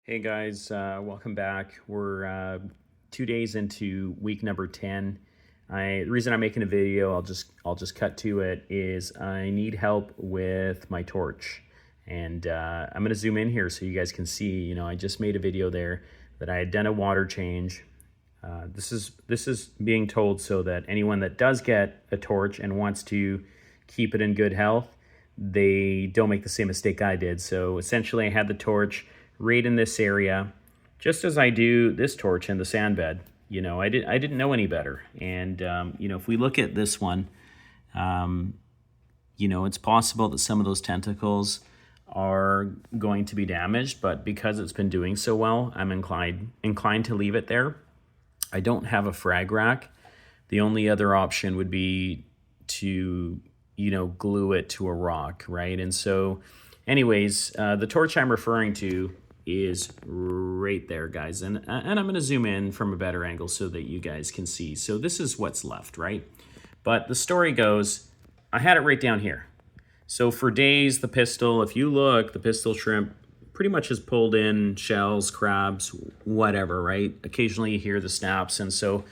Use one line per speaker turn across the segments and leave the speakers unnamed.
Hey guys, welcome back. We're 2 days into week number 10. The reason I'm making a video, I'll just cut to it, is I need help with my torch, and I'm gonna zoom in here so you guys can see. I just made a video there that I had done a water change. This is being told so that anyone that does get a torch and wants to keep it in good health, they don't make the same mistake I did. So essentially, I had the torch right in this area, just as I do this torch in the sand bed. I didn't know any better. And if we look at this one, it's possible that some of those tentacles are going to be damaged, but because it's been doing so well, I'm inclined to leave it there. I don't have a frag rack. The only other option would be to, glue it to a rock, right? And so anyways, the torch I'm referring to is right there, guys. And I'm going to zoom in from a better angle so that you guys can see. So this is what's left, right? But the story goes, I had it right down here. So for days, the pistol, if you look, the pistol shrimp pretty much has pulled in shells, crabs, whatever, right? Occasionally you hear the snaps. And so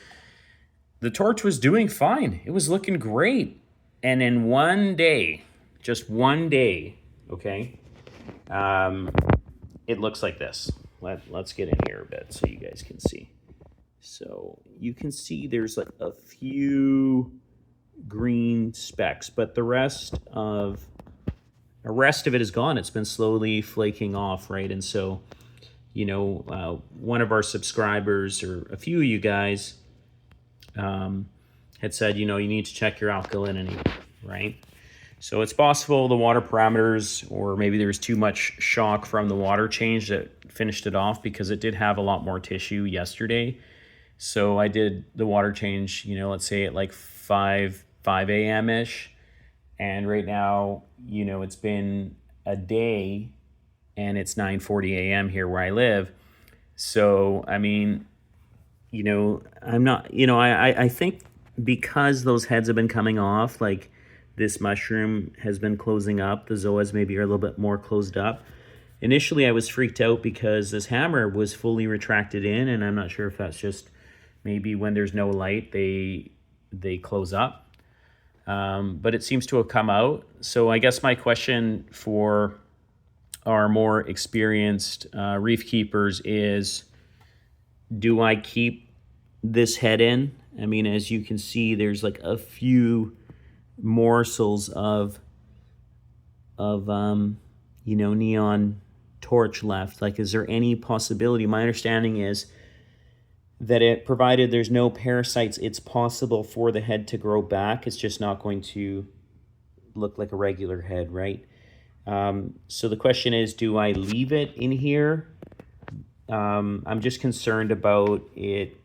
the torch was doing fine. It was looking great. And in one day, just one day, okay, it looks like this. Let's get in here a bit so you guys can see. So you can see there's like a few green specks, but the rest of it is gone. It's been slowly flaking off, right? And so, one of our subscribers, or a few of you guys, had said, you need to check your alkalinity, right? So it's possible the water parameters, or maybe there's too much shock from the water change that finished it off, because it did have a lot more tissue yesterday. So I did the water change, let's say at like 5 a.m.-ish. And right now, it's been a day and it's 9:40 a.m. here where I live. So, I'm not, I think because those heads have been coming off, like this mushroom has been closing up, the zoas maybe are a little bit more closed up. Initially, I was freaked out because this hammer was fully retracted in, and I'm not sure if that's just maybe when there's no light, they close up. But it seems to have come out. So I guess my question for our more experienced reef keepers is, do I keep this head in? As you can see, there's like a few morsels of neon torch left. Like, is there any possibility? My understanding is that provided there's no parasites, it's possible for the head to grow back. It's just not going to look like a regular head, right? So the question is, do I leave it in here? I'm just concerned about it,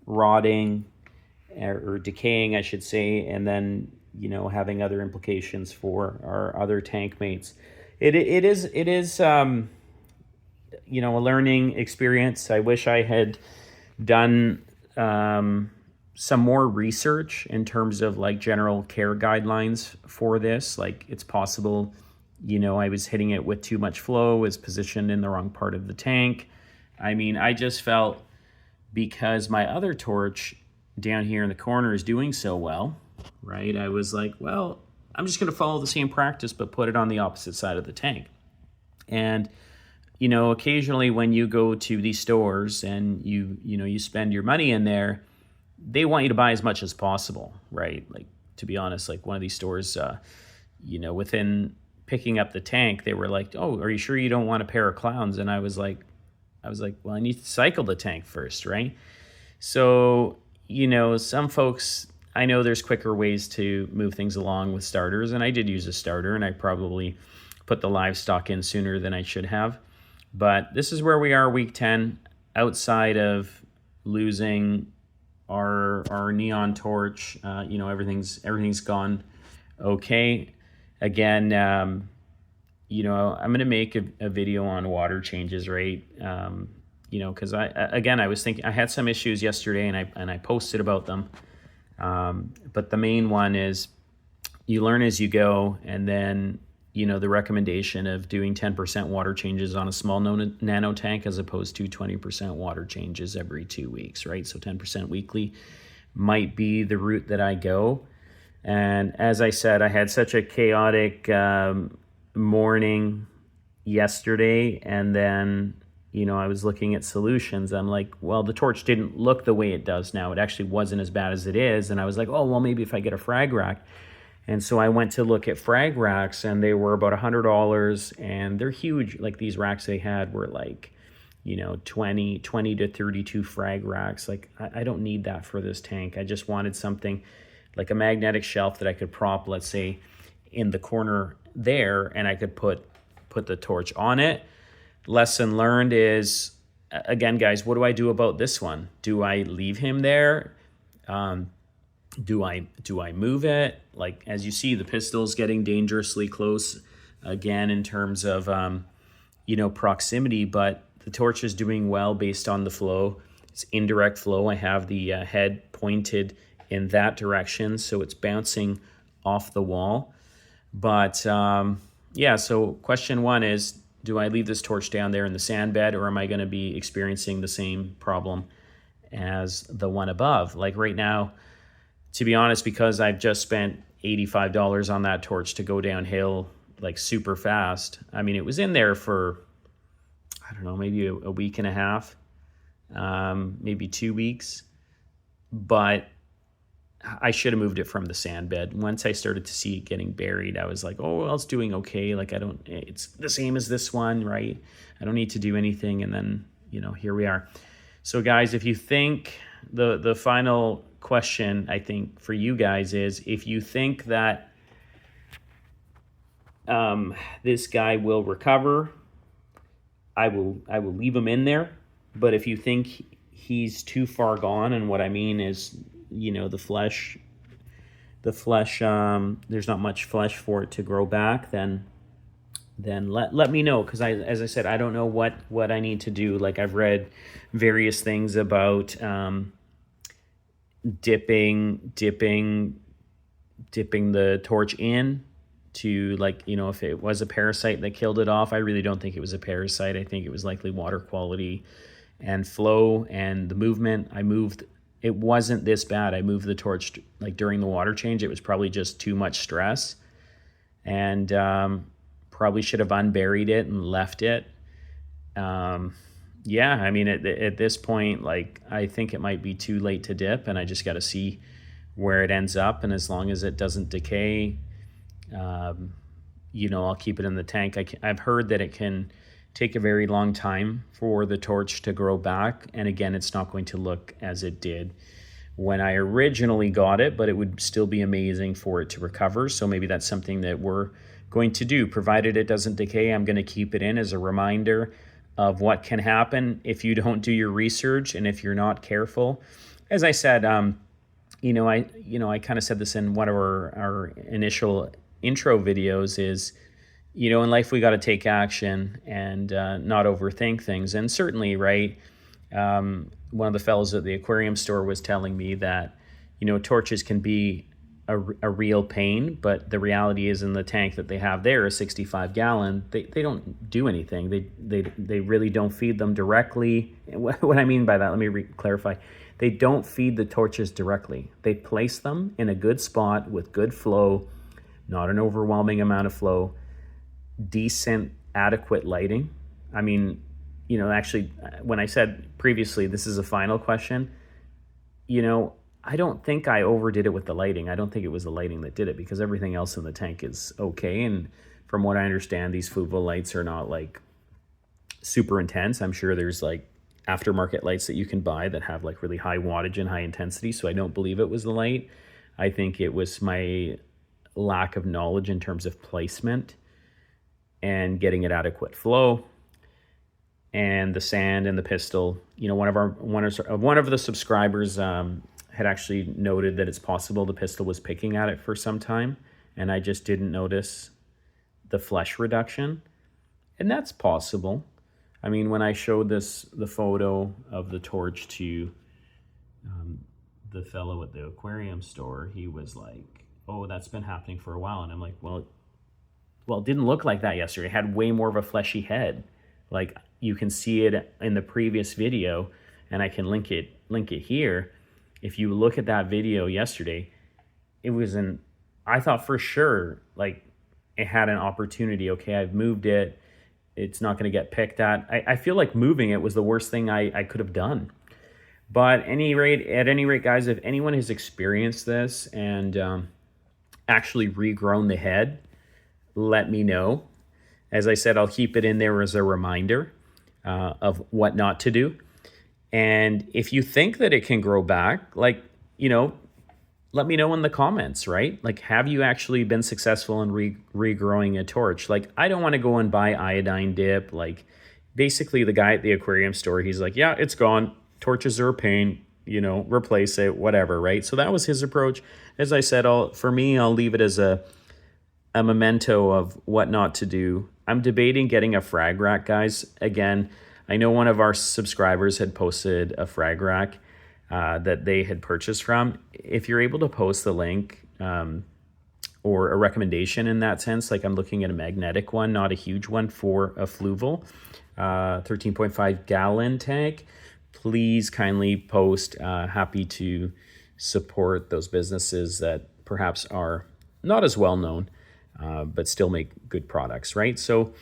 rotting or decaying, I should say, and then, having other implications for our other tank mates. It is a learning experience. I wish I had done some more research in terms of like general care guidelines for this. Like, it's possible, I was hitting it with too much flow, was positioned in the wrong part of the tank. I just felt, because my other torch down here in the corner is doing so well, right? I was like, well, I'm just going to follow the same practice, but put it on the opposite side of the tank. And occasionally when you go to these stores and you spend your money in there, they want you to buy as much as possible, right? Like, to be honest, like one of these stores, within picking up the tank, they were like, "Oh, are you sure you don't want a pair of clowns?" And I was like, well, I need to cycle the tank first, right? So, some folks, I know there's quicker ways to move things along with starters, and I did use a starter, and I probably put the livestock in sooner than I should have. But this is where we are, week 10, outside of losing our neon torch. Everything's gone okay. Again, I'm going to make a video on water changes, right? Because I was thinking, I had some issues yesterday, and I posted about them. But the main one is, you learn as you go, and then you know, the recommendation of doing 10% water changes on a small nano tank as opposed to 20% water changes every 2 weeks, right? So 10% weekly might be the route that I go. And as I said, I had such a chaotic morning yesterday, and then, you know, I was looking at solutions. I'm like, well, the torch didn't look the way it does now. It actually wasn't as bad as it is. And I was like, oh, well, maybe if I get a frag rack. And so I went to look at frag racks, and they were about $100, and they're huge. Like, these racks they had were like, you know, 20 to 32 frag racks. Like, I don't need that for this tank. I just wanted something like a magnetic shelf that I could prop, let's say, in the corner there, and I could put the torch on it. Lesson learned is, again, guys, what do I do about this one? Do I leave him there? Do I move it? Like, as you see, the pistol's getting dangerously close again in terms of, you know, proximity, but the torch is doing well based on the flow. It's indirect flow. I have the head pointed in that direction, so it's bouncing off the wall. But yeah, so question one is, do I leave this torch down there in the sand bed, or am I going to be experiencing the same problem as the one above? Like right now, to be honest, because I've just spent $85 on that torch to go downhill like super fast. I mean, it was in there for, I don't know, maybe a week and a half, maybe 2 weeks. But I should have moved it from the sand bed. Once I started to see it getting buried, I was like, oh, well, it's doing okay. Like, it's the same as this one, right? I don't need to do anything. And then, you know, here we are. So guys, if you think the final question, I think, for you guys is, if you think that this guy will recover, I will leave him in there. But if you think he's too far gone, and what I mean is, you know, the flesh, there's not much flesh for it to grow back, then let me know, because as I said, I don't know what I need to do. Like, I've read various things about dipping the torch in to, like, you know, if it was a parasite that killed it off. I really don't think it was a parasite. I think it was likely water quality and flow and the movement. It wasn't this bad. I moved the torch like during the water change. It was probably just too much stress, and probably should have unburied it and left it. Yeah, I mean, at this point, like, I think it might be too late to dip, and I just got to see where it ends up. And as long as it doesn't decay, you know, I'll keep it in the tank. I've heard that it can take a very long time for the torch to grow back. And again, it's not going to look as it did when I originally got it, but it would still be amazing for it to recover. So maybe that's something that we're going to do. Provided it doesn't decay, I'm going to keep it in as a reminder of what can happen if you don't do your research and if you're not careful. As I said, I kind of said this in one of our initial intro videos is, in life we got to take action and not overthink things. And certainly, right, one of the fellows at the aquarium store was telling me that, torches can be a real pain, but the reality is in the tank that they have there, a 65-gallon, they don't do anything. They really don't feed them directly. What I mean by that, let me clarify. They don't feed the torches directly. They place them in a good spot with good flow, not an overwhelming amount of flow, decent, adequate lighting. I mean, actually, when I said previously, this is a final question, I don't think I overdid it with the lighting. I don't think it was the lighting that did it, because everything else in the tank is okay. And from what I understand, these Fluval lights are not like super intense. I'm sure there's like aftermarket lights that you can buy that have like really high wattage and high intensity. So I don't believe it was the light. I think it was my lack of knowledge in terms of placement and getting it adequate flow, and the sand and the pistol. One of the subscribers had actually noted that it's possible the pistol was picking at it for some time, and I just didn't notice the flesh reduction. And that's possible. I mean, when I showed the photo of the torch to the fellow at the aquarium store, he was like, oh, that's been happening for a while. And I'm like, well, well, it didn't look like that yesterday. It had way more of a fleshy head. Like you can see it in the previous video, and I can link it here. If you look at that video yesterday, it was I thought for sure, like, it had an opportunity. Okay, I've moved it. It's not going to get picked at. I feel like moving it was the worst thing I could have done. But at any rate, guys, if anyone has experienced this and actually regrown the head, let me know. As I said, I'll keep it in there as a reminder of what not to do. And if you think that it can grow back, like, let me know in the comments, right? Like, have you actually been successful in regrowing a torch? Like, I don't want to go and buy iodine dip. Like, basically the guy at the aquarium store, he's like, yeah, it's gone. Torches are a pain, replace it, whatever, right? So that was his approach. As I said, for me, I'll leave it as a memento of what not to do. I'm debating getting a frag rack, guys. Again, I know one of our subscribers had posted a frag rack that they had purchased from. If you're able to post the link or a recommendation in that sense, like I'm looking at a magnetic one, not a huge one, for a Fluval 13.5 gallon tank, please kindly post. Happy to support those businesses that perhaps are not as well known, but still make good products, right? So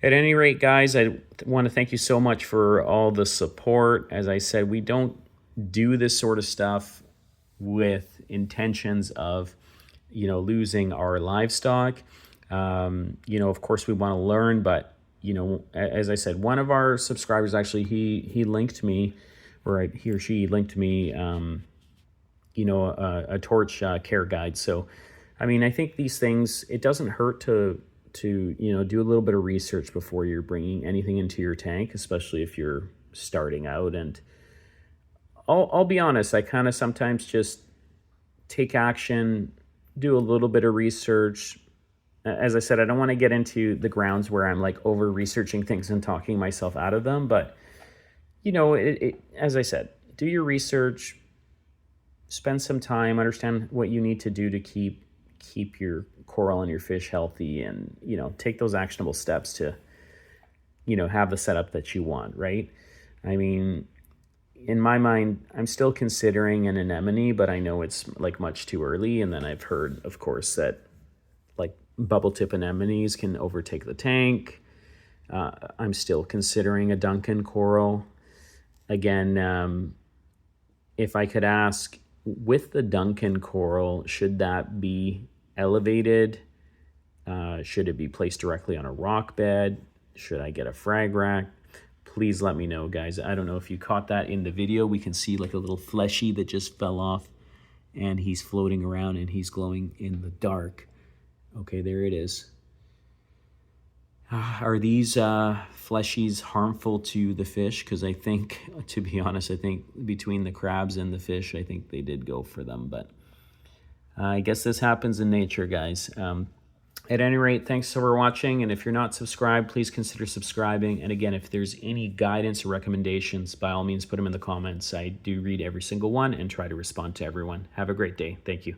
at any rate, guys, I want to thank you so much for all the support. As I said, we don't do this sort of stuff with intentions of, losing our livestock. Of course we want to learn, but, as I said, one of our subscribers actually, he linked me, or he or she linked me, a torch care guide. So, I mean, I think these things, it doesn't hurt to do a little bit of research before you're bringing anything into your tank, especially if you're starting out. And I'll be honest, I kind of sometimes just take action, do a little bit of research. As I said, I don't want to get into the grounds where I'm like over researching things and talking myself out of them. But, as I said, do your research, spend some time, understand what you need to do to keep your coral and your fish healthy, and, take those actionable steps to, have the setup that you want, right? I mean, in my mind, I'm still considering an anemone, but I know it's like much too early. And then I've heard, of course, that like bubble tip anemones can overtake the tank. I'm still considering a Duncan coral. Again, if I could ask, with the Duncan coral, should that be elevated? Should it be placed directly on a rock bed? Should I get a frag rack? Please let me know, guys. I don't know if you caught that in the video. We can see like a little fleshy that just fell off, and he's floating around and he's glowing in the dark. Okay, there it is. Are these fleshies harmful to the fish? Because I think, to be honest, I think between the crabs and the fish, I think they did go for them. But I guess this happens in nature, guys. At any rate, thanks for watching. And if you're not subscribed, please consider subscribing. And again, if there's any guidance or recommendations, by all means, put them in the comments. I do read every single one and try to respond to everyone. Have a great day. Thank you.